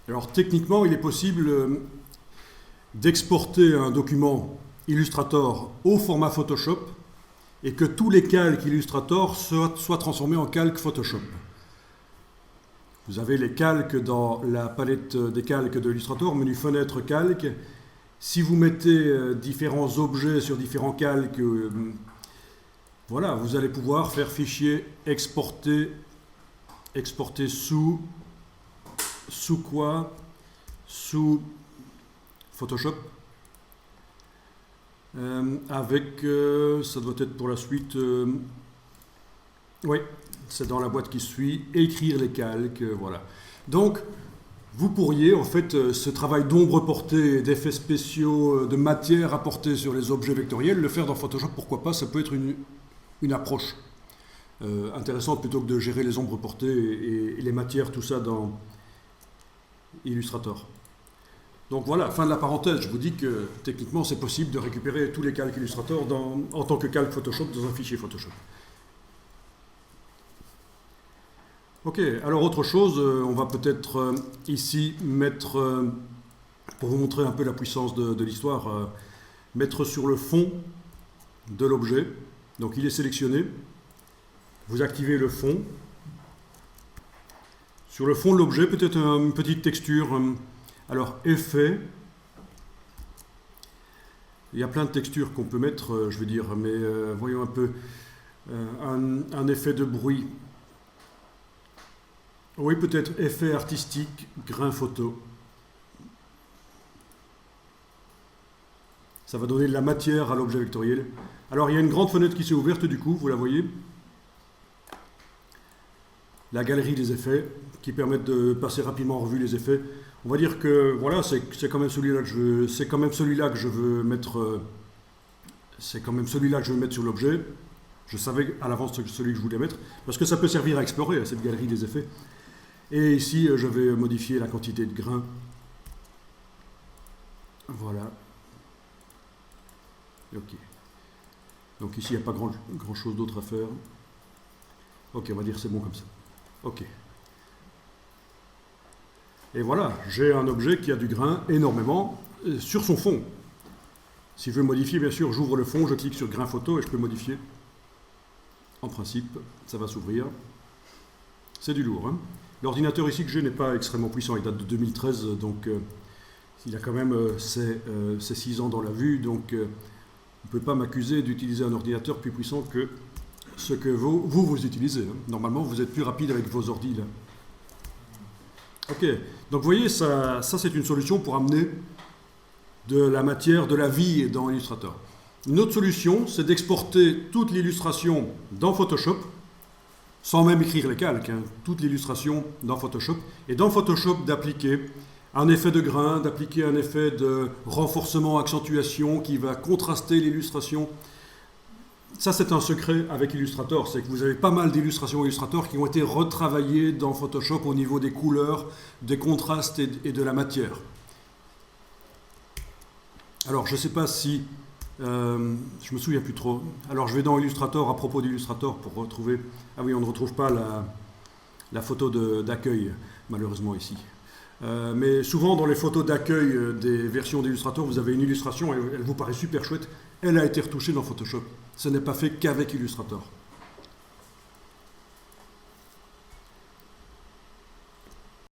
Alors techniquement, il est possible d'exporter un document Illustrator au format Photoshop et que tous les calques Illustrator soient transformés en calques Photoshop. Vous avez les calques dans la palette des calques de Illustrator, menu fenêtre calque. Si vous mettez différents objets sur différents calques, voilà, vous allez pouvoir faire fichier exporter sous quoi? Sous Photoshop. Avec, ça doit être pour la suite, oui, c'est dans la boîte qui suit, écrire les calques, voilà. Donc, vous pourriez, en fait, ce travail d'ombre portée, d'effets spéciaux, de matière apportée sur les objets vectoriels, le faire dans Photoshop, pourquoi pas, ça peut être une approche intéressante plutôt que de gérer les ombres portées et les matières, tout ça dans Illustrator. Donc voilà, fin de la parenthèse, je vous dis que techniquement c'est possible de récupérer tous les calques Illustrator en tant que calque Photoshop dans un fichier Photoshop. Ok, alors autre chose, on va peut-être ici mettre, pour vous montrer un peu la puissance de l'histoire, mettre sur le fond de l'objet. Donc il est sélectionné, vous activez le fond. Sur le fond de l'objet, peut-être une petite texture. Alors, effet. Il y a plein de textures qu'on peut mettre, je veux dire, mais voyons un peu. Un effet de bruit. Oui, peut-être effet artistique, grain photo. Ça va donner de la matière à l'objet vectoriel. Alors, il y a une grande fenêtre qui s'est ouverte, du coup, vous la voyez. La galerie des effets, qui permettent de passer rapidement en revue les effets. On va dire que voilà, c'est quand même celui-là que je veux mettre. C'est quand même celui-là que je veux mettre sur l'objet. Je savais à l'avance celui que je voulais mettre, parce que ça peut servir à explorer, cette galerie des effets. Et ici, je vais modifier la quantité de grains. Voilà. Ok. Donc ici, il n'y a pas grand chose d'autre à faire. Ok, on va dire c'est bon comme ça. Ok. Et voilà, j'ai un objet qui a du grain énormément sur son fond. Si je veux modifier, bien sûr, j'ouvre le fond, je clique sur grain photo et je peux modifier. En principe, ça va s'ouvrir. C'est du lourd. Hein. L'ordinateur ici que j'ai n'est pas extrêmement puissant, il date de 2013, donc il a quand même ses 6 ans dans la vue, donc on ne peut pas m'accuser d'utiliser un ordinateur plus puissant que ce que vous utilisez. Hein. Normalement, vous êtes plus rapide avec vos ordis, là. Ok, donc vous voyez, ça c'est une solution pour amener de la matière, de la vie dans Illustrator. Une autre solution, c'est d'exporter toute l'illustration dans Photoshop, sans même écrire les calques, hein, toute l'illustration dans Photoshop, et dans Photoshop d'appliquer un effet de grain, d'appliquer un effet de renforcement, accentuation qui va contraster l'illustration. Ça, c'est un secret avec Illustrator, c'est que vous avez pas mal d'illustrations Illustrator qui ont été retravaillées dans Photoshop au niveau des couleurs, des contrastes et de la matière. Alors, je ne sais pas si... je me souviens plus trop. Alors, je vais dans Illustrator, à propos d'Illustrator, pour retrouver... Ah oui, on ne retrouve pas la photo d'accueil, malheureusement, ici. Mais souvent, dans les photos d'accueil des versions d'Illustrator, vous avez une illustration, elle vous paraît super chouette, elle a été retouchée dans Photoshop. Ce n'est pas fait qu'avec Illustrator.